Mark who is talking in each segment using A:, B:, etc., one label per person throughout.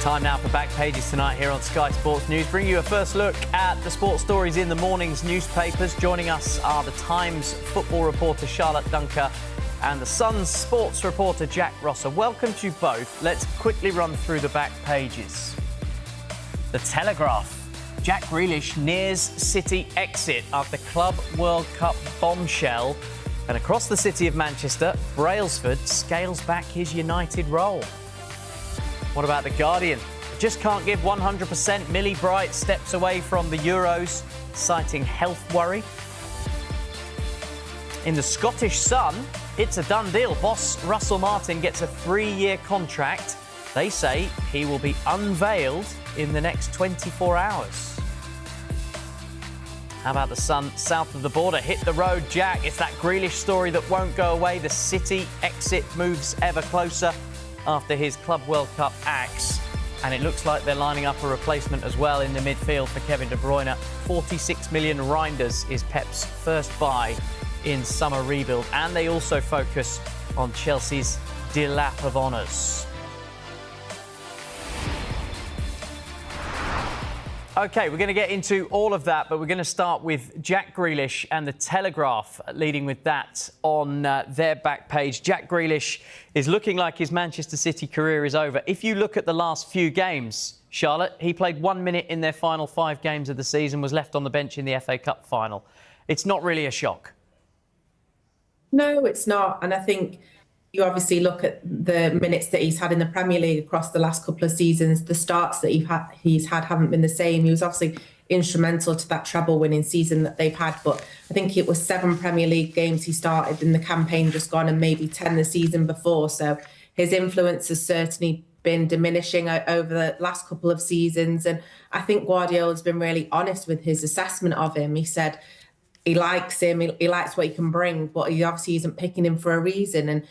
A: Time now for Back Pages tonight here on Sky Sports News. Bring you a first look at the sports stories in the morning's newspapers. Joining us are the Times football reporter Charlotte Dunker and the Sun's sports reporter Jack Rosser. Welcome to you both. Let's quickly run through the back pages. The Telegraph. Jack Grealish nears City exit after Club World Cup bombshell. And across the city of Manchester, Braillesford scales back his United role. What about The Guardian? Just can't give 100%. Millie Bright steps away from the Euros, citing health worry. In the Scottish Sun, it's a done deal. Boss Russell Martin gets a 3-year contract. They say he will be unveiled in the next 24 hours. How about the Sun south of the border? Hit the road, Jack. It's that Grealish story that won't go away. The City exit moves ever closer after his Club World Cup axe. And it looks like they're lining up a replacement as well in the midfield for Kevin De Bruyne. 46 million Reinders is Pep's first buy in summer rebuild. And they also focus on Chelsea's Delap of honours. OK, we're going to get into all of that, but we're going to start with Jack Grealish and the Telegraph leading with that on their back page. Jack Grealish is looking like his Manchester City career is over. If you look at the last few games, Charlotte, he played 1 minute in their final 5 games of the season, was left on the bench in the FA Cup final. It's not really a shock.
B: No, it's not. And I think you obviously look at the minutes that he's had in the Premier League across the last couple of seasons. The starts that he's had haven't been the same. He was obviously instrumental to that treble-winning season that they've had. But I think it was 7 Premier League games he started in the campaign just gone and maybe 10 the season before. So his influence has certainly been diminishing over the last couple of seasons. And I think Guardiola's been really honest with his assessment of him. He said he likes him, he likes what he can bring, but he obviously isn't picking him for a reason. And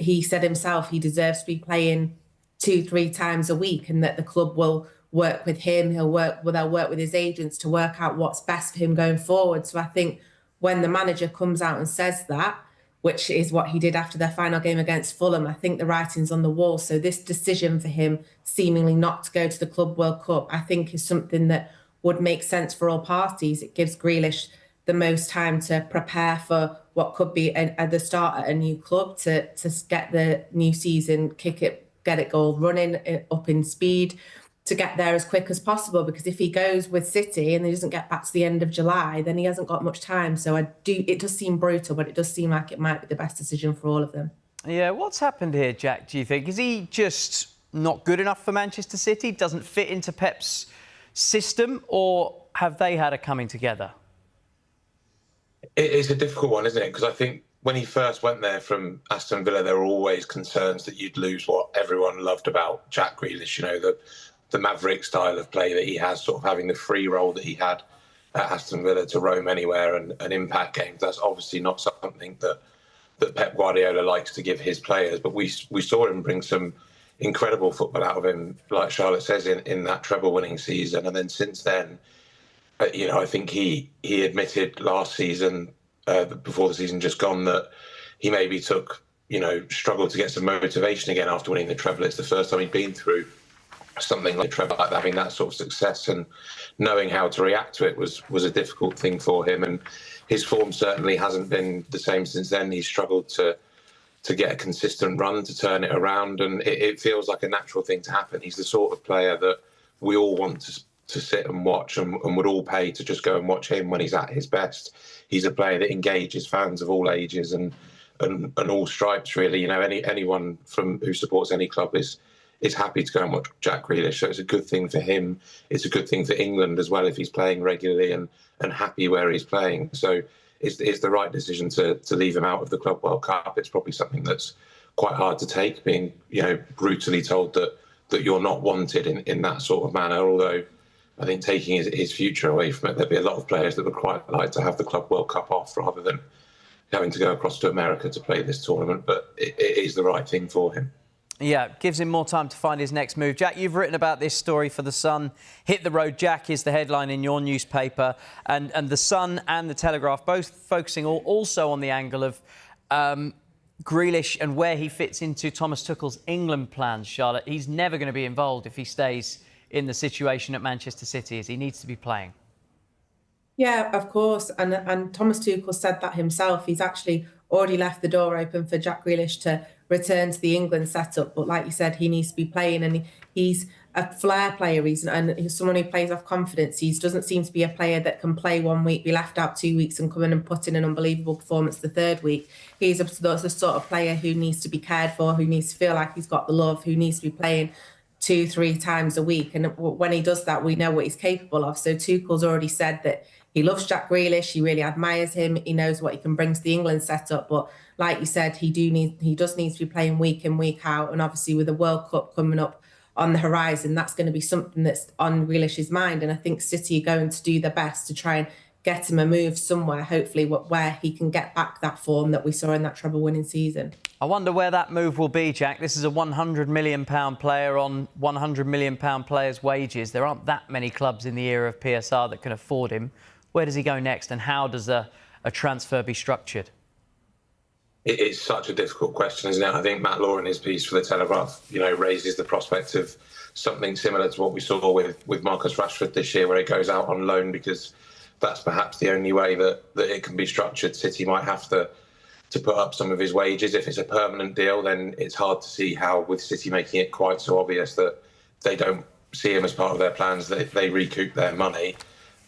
B: he said himself he deserves to be playing 2-3 times a week, and that the club will work with him. They'll work with his agents to work out what's best for him going forward. So I think when the manager comes out and says that, which is what he did after their final game against Fulham, I think the writing's on the wall. So this decision for him seemingly not to go to the Club World Cup, I think is something that would make sense for all parties. It gives Grealish the most time to prepare for what could be the start at a new club, to get the new season, get it all running up in speed, to get there as quick as possible. Because if he goes with City and he doesn't get back to the end of July, then he hasn't got much time. So it does seem brutal, but it does seem like it might be the best decision for all of them. Yeah,
A: what's happened here, Jack, do you think? Is he just not good enough for Manchester City? Doesn't fit into Pep's system? Or have they had a coming together?
C: It's a difficult one, isn't it? Because I think when he first went there from Aston Villa, there were always concerns that you'd lose what everyone loved about Jack Grealish, you know, the maverick style of play that he has, sort of having the free role that he had at Aston Villa to roam anywhere and impact games. That's obviously not something that Pep Guardiola likes to give his players. But we saw him bring some incredible football out of him, like Charlotte says, in that treble-winning season. And then since then, you know, I think he admitted last season, before the season just gone, that he maybe struggled to get some motivation again after winning the treble. It's the first time he'd been through something like treble, like having that sort of success, and knowing how to react to it was a difficult thing for him. And his form certainly hasn't been the same since then. He's struggled to get a consistent run to turn it around, and it feels like a natural thing to happen. He's the sort of player that we all want to sit and watch, and would all pay to just go and watch him when he's at his best. He's a player that engages fans of all ages and all stripes, really. You know, anyone who supports any club is happy to go and watch Jack Grealish. So it's a good thing for him. It's a good thing for England as well if he's playing regularly and happy where he's playing. So it's the right decision to leave him out of the Club World Cup. It's probably something that's quite hard to take, being, you know, brutally told that you're not wanted in that sort of manner. Although I think taking his future away from it, there'd be a lot of players that would quite like to have the Club World Cup off rather than having to go across to America to play this tournament. But it is the right thing for him.
A: Yeah, gives him more time to find his next move. Jack, you've written about this story for The Sun. Hit the road, Jack, is the headline in your newspaper. And The Sun and The Telegraph both focusing also on the angle of Grealish and where he fits into Thomas Tuchel's England plans, Charlotte, he's never going to be involved if he stays in the situation at Manchester City, as he needs to be playing.
B: Yeah, of course. And Thomas Tuchel said that himself. He's actually already left the door open for Jack Grealish to return to the England setup. But like you said, he needs to be playing, and he's a flair player. He's someone who plays off confidence. He doesn't seem to be a player that can play 1 week, be left out 2 weeks and come in and put in an unbelievable performance the third week. He's the sort of player who needs to be cared for, who needs to feel like he's got the love, who needs to be playing 2-3 times a week. And when he does that, we know what he's capable of. So Tuchel's already said that he loves Jack Grealish. He really admires him. He knows what he can bring to the England setup. But like you said, he does need to be playing week in, week out. And obviously with the World Cup coming up on the horizon, that's going to be something that's on Grealish's mind. And I think City are going to do their best to try and get him a move somewhere, hopefully where he can get back that form that we saw in that treble-winning season.
A: I wonder where that move will be, Jack. This is a £100 million player on £100 million players' wages. There aren't that many clubs in the era of PSR that can afford him. Where does he go next, and how does a transfer be structured?
C: It's such a difficult question, isn't it? I think Matt Law in his piece for The Telegraph, raises the prospect of something similar to what we saw with Marcus Rashford this year, where he goes out on loan, because that's perhaps the only way that it can be structured. City might have to put up some of his wages. If it's a permanent deal, then it's hard to see how, with City making it quite so obvious that they don't see him as part of their plans, that they recoup their money.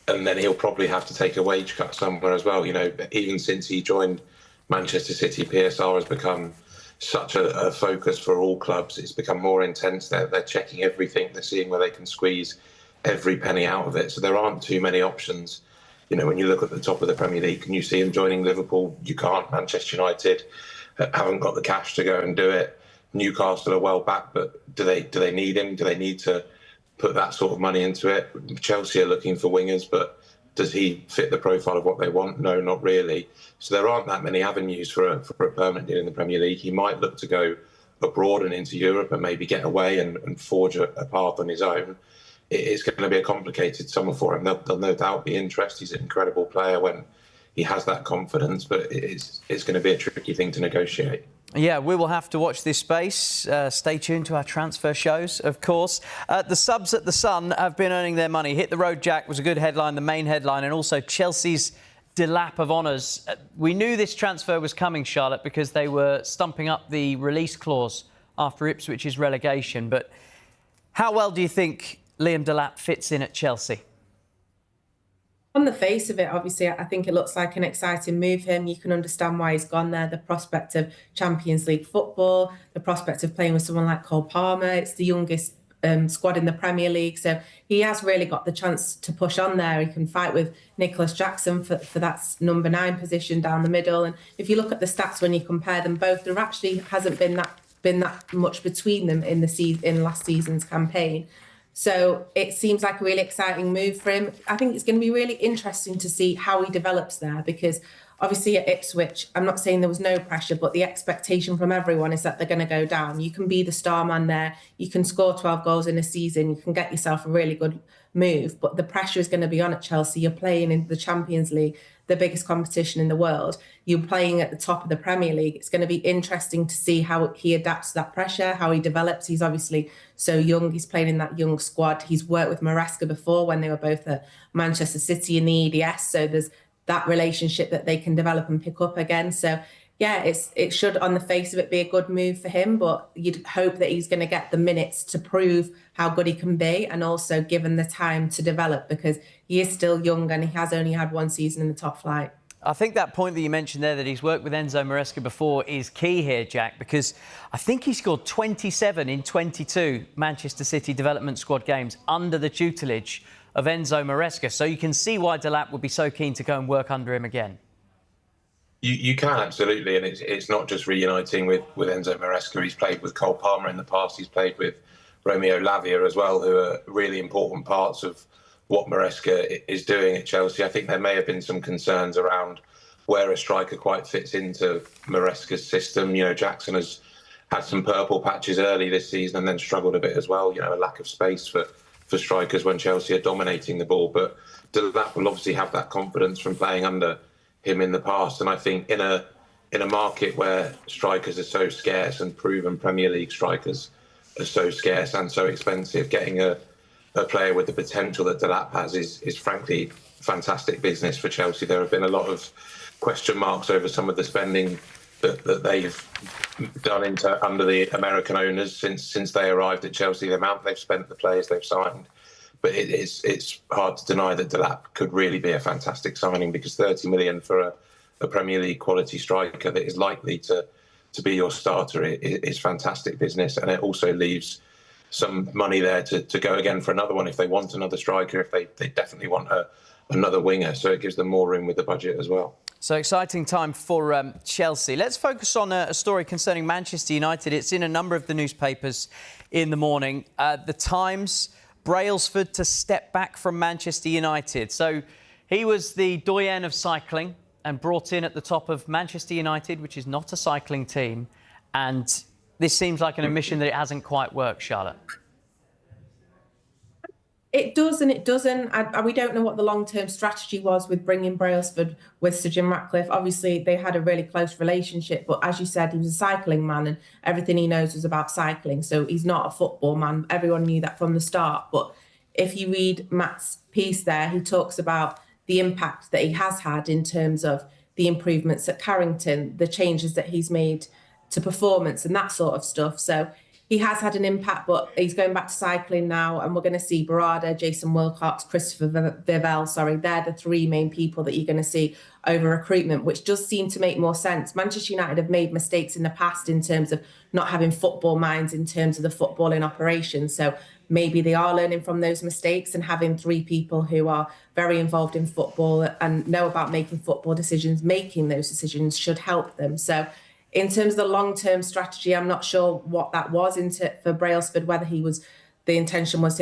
C: And then he'll probably have to take a wage cut somewhere as well. Even since he joined Manchester City, PSR has become such a focus for all clubs. It's become more intense. They're checking everything. They're seeing where they can squeeze every penny out of it. So there aren't too many options. When you look at the top of the Premier League, can you see him joining Liverpool? You can't. Manchester United haven't got the cash to go and do it. Newcastle are well back, but do they need him? Do they need to put that sort of money into it? Chelsea are looking for wingers, but does he fit the profile of what they want? No, not really. So there aren't that many avenues for a permanent deal in the Premier League. He might look to go abroad and into Europe and maybe get away and forge a path on his own. It's going to be a complicated summer for him. There'll no doubt be interest. He's an incredible player when he has that confidence, but it's going to be a tricky thing to negotiate.
A: Yeah, we will have to watch this space. Stay tuned to our transfer shows, of course. The subs at the Sun have been earning their money. Hit the Road Jack was a good headline, the main headline, and also Chelsea's Delap of honours. We knew this transfer was coming, Charlotte, because they were stumping up the release clause after Ipswich's relegation. But how well do you think Liam Delap fits in at Chelsea?
B: On the face of it, obviously, I think it looks like an exciting move for him. You can understand why he's gone there. The prospect of Champions League football, the prospect of playing with someone like Cole Palmer. It's the youngest squad in the Premier League. So he has really got the chance to push on there. He can fight with Nicholas Jackson for that number 9 position down the middle. And if you look at the stats when you compare them both, there actually hasn't been that much between them in last season's campaign. So it seems like a really exciting move for him. I think it's going to be really interesting to see how he develops there, because obviously at Ipswich, I'm not saying there was no pressure, but the expectation from everyone is that they're going to go down. You can be the star man there. You can score 12 goals in a season. You can get yourself a really good move, but the pressure is going to be on at Chelsea. You're playing in the Champions League, the biggest competition in the world. You're playing at the top of the Premier League. It's going to be interesting to see how he adapts to that pressure, how he develops. He's obviously so young. He's playing in that young squad. He's worked with Moresca before when they were both at Manchester City in the EDS. So there's that relationship that they can develop and pick up again. So yeah, it should, on the face of it, be a good move for him, but you'd hope that he's going to get the minutes to prove how good he can be, and also given the time to develop, because he is still young and he has only had one season in the top flight.
A: I think that point that you mentioned there, that he's worked with Enzo Moresca before, is key here, Jack, because I think he scored 27 in 22 Manchester City development squad games under the tutelage of Enzo Moresca. So you can see why Delap would be so keen to go and work under him again.
C: You can, absolutely, and it's not just reuniting with Enzo Moresca. He's played with Cole Palmer in the past. He's played with Romeo Lavia as well, who are really important parts of what Moresca is doing at Chelsea. I think there may have been some concerns around where a striker quite fits into Moresca's system. Jackson has had some purple patches early this season and then struggled a bit as well. A lack of space for strikers when Chelsea are dominating the ball. But Delap will obviously have that confidence from playing under him in the past, and I think in a in a market where strikers are so scarce and proven Premier League strikers are so scarce and so expensive, getting a player with the potential that Delap has is frankly fantastic business for Chelsea. There have been a lot of question marks over some of the spending that they've done under the American owners since they arrived at Chelsea, the amount they've spent, the players they've signed. But it's hard to deny that Delap could really be a fantastic signing, because 30 million for a Premier League quality striker that is likely to be your starter is fantastic business. And it also leaves some money there to go again for another one if they want another striker, if they definitely want another winger. So it gives them more room with the budget as well.
A: So exciting time for Chelsea. Let's focus on a story concerning Manchester United. It's in a number of the newspapers in the morning. The Times, Braillesford to step back from Manchester United. So he was the doyen of cycling and brought in at the top of Manchester United, which is not a cycling team. And this seems like an admission that it hasn't quite worked, Charlotte.
B: It does and it doesn't. And we don't know what the long-term strategy was with bringing Braillesford with Sir Jim Ratcliffe. Obviously, they had a really close relationship. But as you said, he was a cycling man and everything he knows was about cycling. So he's not a football man. Everyone knew that from the start. But if you read Matt's piece there, he talks about the impact that he has had in terms of the improvements at Carrington, the changes that he's made to performance and that sort of stuff. So he has had an impact, but he's going back to cycling now, and we're going to see Barada, Jason Wilcox, Christopher Vivell, they're the three main people that you're going to see over recruitment, which does seem to make more sense. Manchester United have made mistakes in the past in terms of not having football minds in terms of the footballing operation. So maybe they are learning from those mistakes, and having three people who are very involved in football and know about making football decisions, making those decisions should help them. So in terms of the long-term strategy, I'm not sure what that was for Braillesford, whether the intention was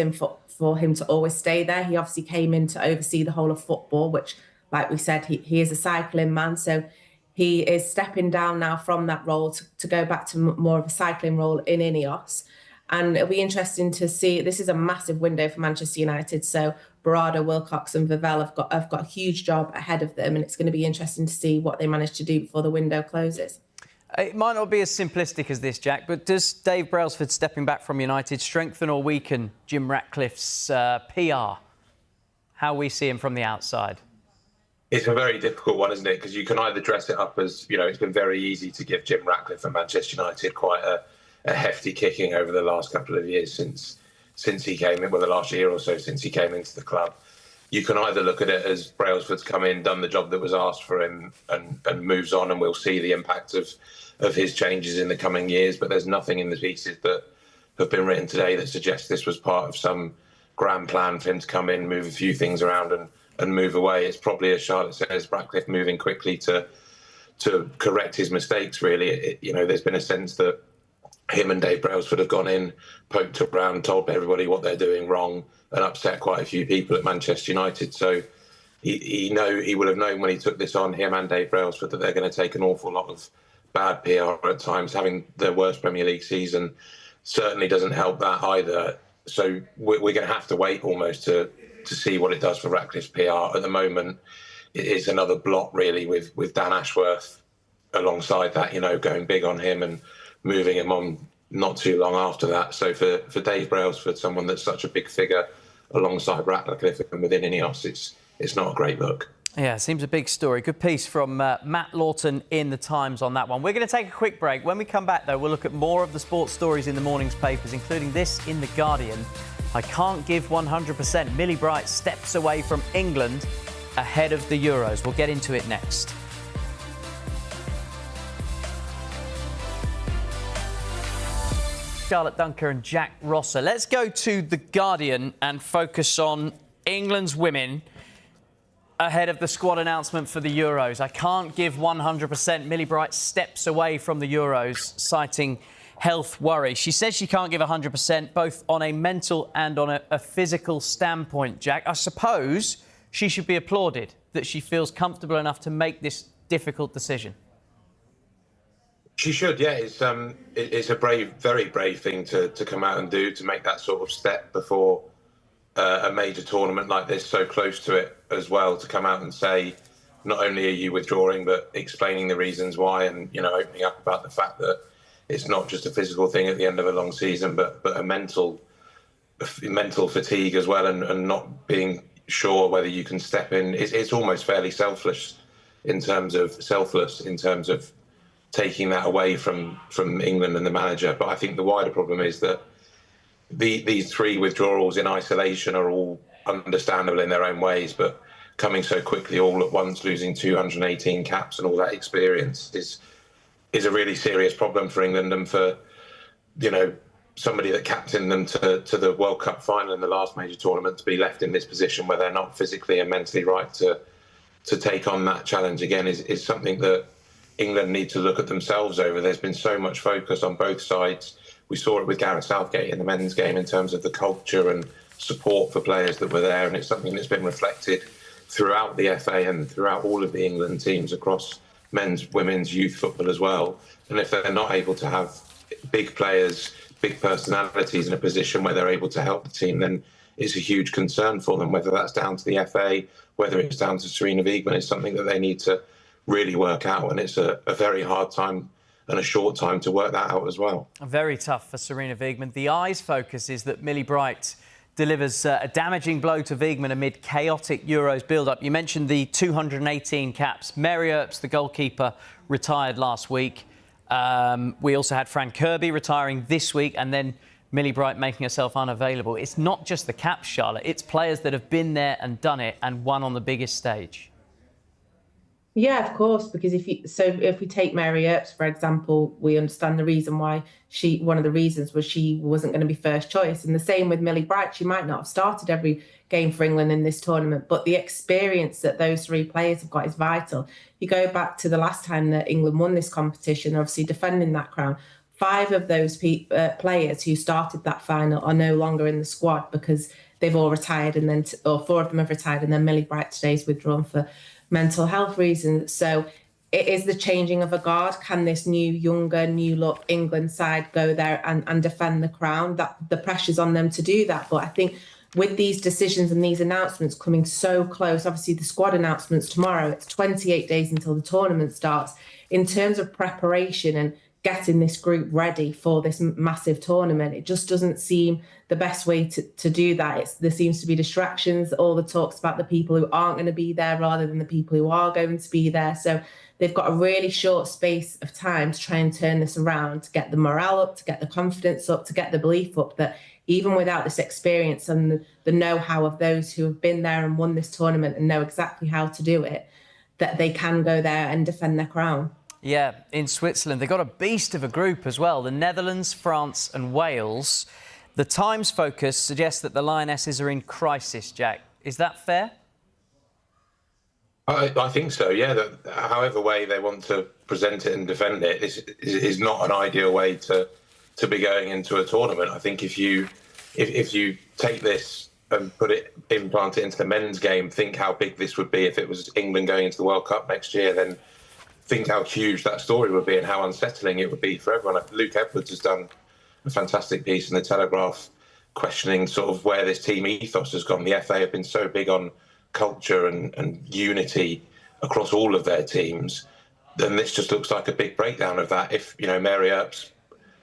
B: for him to always stay there. He obviously came in to oversee the whole of football, which, like we said, he is a cycling man. So he is stepping down now from that role to go back to more of a cycling role in Ineos. And it'll be interesting to see. This is a massive window for Manchester United. So Barada, Wilcox and Vivell have got a huge job ahead of them. And it's going to be interesting to see what they manage to do before the window closes.
A: It might not be as simplistic as this, Jack, but does Dave Braillesford stepping back from United strengthen or weaken Jim Ratcliffe's PR? How we see him from the outside?
C: It's a very difficult one, isn't it? Because you can either dress it up as, it's been very easy to give Jim Ratcliffe and Manchester United quite a hefty kicking over the last couple of years since he came in, well, the last year or so since he came into the club. You can either look at it as Braillesford's come in, done the job that was asked for him and moves on, and we'll see the impact of his changes in the coming years. But there's nothing in the pieces that have been written today that suggests this was part of some grand plan for him to come in, move a few things around and move away. It's probably, as Charlotte says, Ratcliffe moving quickly to correct his mistakes, really. There's been a sense that him and Dave Braillesford have gone in, poked around, told everybody what they're doing wrong, and upset quite a few people at Manchester United. So he would have known when he took this on, him and Dave Braillesford, that they're going to take an awful lot of bad PR at times. Having their worst Premier League season certainly doesn't help that either. So we're going to have to wait almost to see what it does for Ratcliffe's PR. At the moment, it is another blot really with Dan Ashworth alongside that, going big on him and moving him on not too long after that. So for Dave Braillesford, someone that's such a big figure alongside Ratcliffe and within Ineos, it's not a great look.
A: Yeah, seems a big story. Good piece from Matt Lawton in The Times on that one. We're going to take a quick break. When we come back, though, we'll look at more of the sports stories in the morning's papers, including this in The Guardian. I can't give 100%. Millie Bright steps away from England ahead of the Euros. We'll get into it next. Charlotte Dunker and Jack Rosser. Let's go to The Guardian and focus on England's women ahead of the squad announcement for the Euros. I can't give 100%. Millie Bright steps away from the Euros, citing health worry. She says she can't give 100%, both on a mental and on a physical standpoint, Jack. I suppose she should be applauded that she feels comfortable enough to make this difficult decision.
C: She should, yeah. It's a brave, very brave thing to come out and do, to make that sort of step before a major tournament like this, so close to it as well, to come out and say, not only are you withdrawing, but explaining the reasons why, and opening up about the fact that it's not just a physical thing at the end of a long season, but a mental fatigue as well, and not being sure whether you can step in. It's almost fairly selfless in terms of taking that away from England and the manager. But I think the wider problem is that these 3 withdrawals in isolation are all understandable in their own ways, but coming so quickly all at once, losing 218 caps and all that experience is a really serious problem for England, and for somebody that captained them to the World Cup final in the last major tournament to be left in this position where they're not physically and mentally right to take on that challenge again is something that England need to look at themselves over. There's been so much focus on both sides. We saw it with Gareth Southgate in the men's game in terms of the culture and support for players that were there, and it's something that's been reflected throughout the FA and throughout all of the England teams across men's, women's, youth football as well. And if they're not able to have big players, big personalities in a position where they're able to help the team, then it's a huge concern for them. Whether that's down to the FA, whether it's down to Sarina Wiegman, is something that they need to really work out. And it's a very hard time and a short time to work that out as well.
A: Very tough for Sarina Wiegman. The Eye's focus is that Millie Bright delivers a damaging blow to Wiegman amid chaotic Euros build-up. You mentioned the 218 caps. Mary Earps, the goalkeeper, retired last week. We also had Fran Kirby retiring this week, and then Millie Bright making herself unavailable. It's not just the caps, Charlotte. It's players that have been there and done it and won on the biggest stage.
B: Yeah, of course, because if we take Mary Earps, for example, we understand the reason why one of the reasons was she wasn't going to be first choice. And the same with Millie Bright. She might not have started every game for England in this tournament, but the experience that those 3 players have got is vital. You go back to the last time that England won this competition, obviously defending that crown. 5 of those players who started that final are no longer in the squad because they've all retired, and then or 4 of them have retired, and then Millie Bright today's withdrawn for mental health reasons. So it is the changing of a guard. Can this new, younger, new look England side go there and defend the crown? That the pressure's on them to do that. But I think with these decisions and these announcements coming so close, obviously the squad announcements tomorrow, it's 28 days until the tournament starts. In terms of preparation and getting this group ready for this massive tournament, it just doesn't seem the best way to do that. There seems to be distractions, all the talks about the people who aren't going to be there rather than the people who are going to be there. So they've got a really short space of time to try and turn this around, to get the morale up, to get the confidence up, to get the belief up that even without this experience and the know-how of those who have been there and won this tournament and know exactly how to do it, that they can go there and defend their crown.
A: Yeah, in Switzerland. They've got a beast of a group as well. The Netherlands, France and Wales. The Times focus suggests that the Lionesses are in crisis, Jack. Is that fair?
C: I think so, yeah. That however way they want to present it and defend it is not an ideal way to be going into a tournament. I think if you take this and implant it into the men's game, think how big this would be if it was England going into the World Cup next year, then think how huge that story would be and how unsettling it would be for everyone. Luke Edwards has done a fantastic piece in the Telegraph questioning sort of where this team ethos has gone. The FA have been so big on culture and unity across all of their teams, then this just looks like a big breakdown of that. If, Mary Earps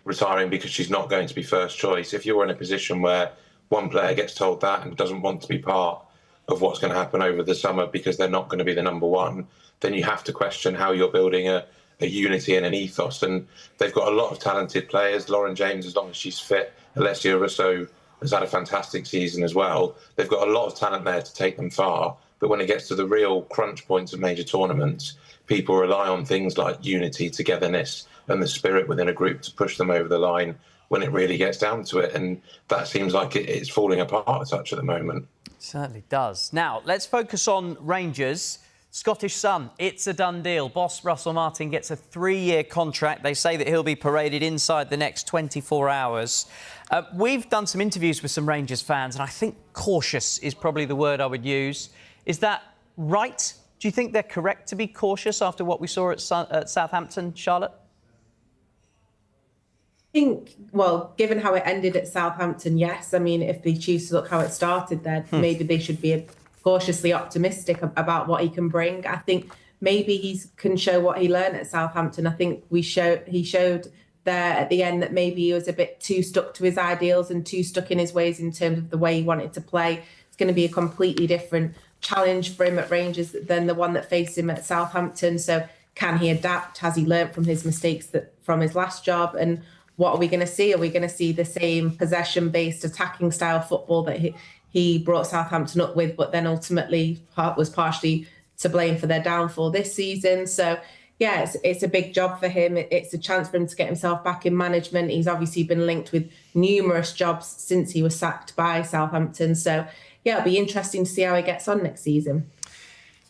C: retiring because she's not going to be first choice, if you're in a position where one player gets told that and doesn't want to be part of what's going to happen over the summer because they're not going to be the number one, then you have to question how you're building a unity and an ethos. And they've got a lot of talented players. Lauren James, as long as she's fit. Alessia Russo has had a fantastic season as well. They've got a lot of talent there to take them far. But when it gets to the real crunch points of major tournaments, people rely on things like unity, togetherness, and the spirit within a group to push them over the line when it really gets down to it. And that seems like it's falling apart a touch at the moment.
A: It certainly does. Now, let's focus on Rangers. Scottish Sun, it's a done deal. Boss Russell Martin gets a 3-year contract. They say that he'll be paraded inside the next 24 hours. We've done some interviews with some Rangers fans, and I think cautious is probably the word I would use. Is that right? Do you think they're correct to be cautious after what we saw at Southampton, Charlotte?
B: I think, well, given how it ended at Southampton, yes. I mean, if they choose to look how it started, then maybe they should be cautiously optimistic about what he can bring. I think maybe he can show what he learned at Southampton. I think he showed there at the end that maybe he was a bit too stuck to his ideals and too stuck in his ways in terms of the way he wanted to play. It's going to be a completely different challenge for him at Rangers than the one that faced him at Southampton. So can he adapt? Has he learnt from his mistakes from his last job? And what are we going to see? Are we going to see the same possession-based attacking style football that he brought Southampton up with, but then ultimately was partially to blame for their downfall this season? So yeah, it's a big job for him. It's a chance for him to get himself back in management. He's obviously been linked with numerous jobs since he was sacked by Southampton. So yeah, it'll be interesting to see how he gets on next season.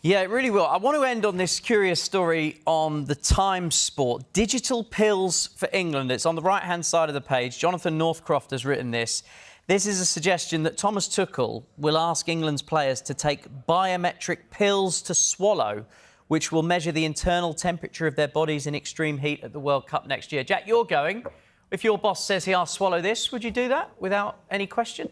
A: Yeah, it really will. I want to end on this curious story on the Times Sport. Digital pills for England. It's on the right-hand side of the page. Jonathan Northcroft has written this. This is a suggestion that Thomas Tuchel will ask England's players to take biometric pills to swallow, which will measure the internal temperature of their bodies in extreme heat at the World Cup next year. Jack, you're going. If your boss says he asks swallow this, would you do that without any question?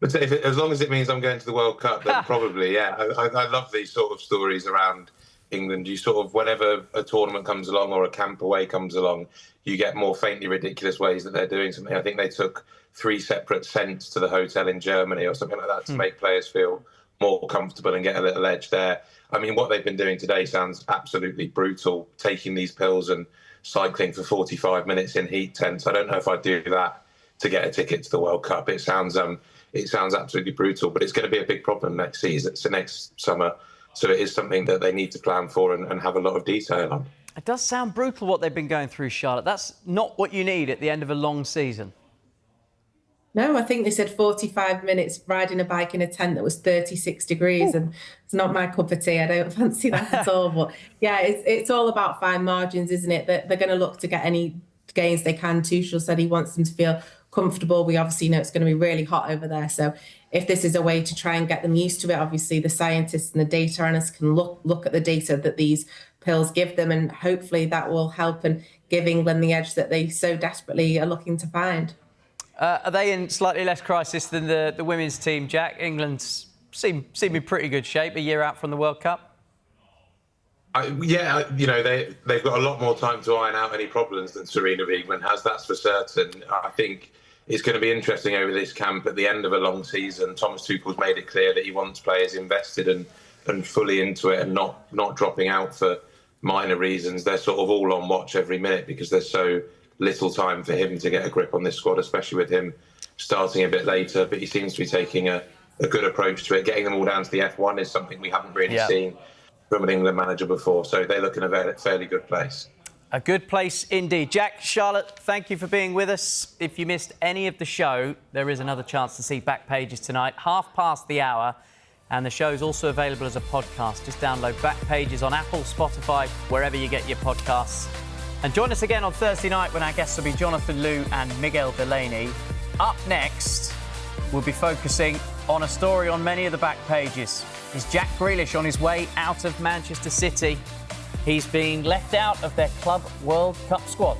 C: But as long as it means I'm going to the World Cup, then probably, yeah. I love these sort of stories around England. You sort of, whenever a tournament comes along or a camp away comes along, you get more faintly ridiculous ways that they're doing something. I think they took 3 separate scents to the hotel in Germany or something like that to make players feel more comfortable and get a little edge there. I mean, what they've been doing today sounds absolutely brutal, taking these pills and cycling for 45 minutes in heat tents. I don't know if I'd do that to get a ticket to the World Cup. It sounds absolutely brutal, but it's going to be a big problem next season. So next summer. So it is something that they need to plan for and have a lot of detail on.
A: It does sound brutal what they've been going through, Charlotte. That's not what you need at the end of a long season.
B: No, I think they said 45 minutes riding a bike in a tent that was 36 degrees. Ooh. And it's not my cup of tea. I don't fancy that at all. But yeah, it's all about fine margins, isn't it? They're going to look to get any gains they can. Tuchel said he wants them to feel comfortable. We obviously know it's going to be really hot over there. So if this is a way to try and get them used to it, obviously the scientists and the data analysts can look at the data that these pills give them, and hopefully that will help and give England the edge that they so desperately are looking to find.
A: Are they in slightly less crisis than the women's team, Jack? England seem in pretty good shape a year out from the World Cup.
C: Yeah, you know, they've got a lot more time to iron out any problems than Serena Wiegman has, that's for certain. I think it's going to be interesting over this camp at the end of a long season. Thomas Tuchel's made it clear that he wants players invested and fully into it and not dropping out for minor reasons. They're sort of all on watch every minute because there's so little time for him to get a grip on this squad, especially with him starting a bit later. But he seems to be taking a good approach to it. Getting them all down to the F1 is something we haven't really seen from an England manager before. So they look in a fairly good place.
A: A good place indeed. Jack, Charlotte, thank you for being with us. If you missed any of the show, there is another chance to see Back Pages tonight, 1:30. And the show's also available as a podcast. Just download Back Pages on Apple, Spotify, wherever you get your podcasts. And join us again on Thursday night when our guests will be Jonathan Liew and Miguel Delaney. Up next, we'll be focusing on a story on many of the Back Pages. Is Jack Grealish on his way out of Manchester City? He's been left out of their Club World Cup squad.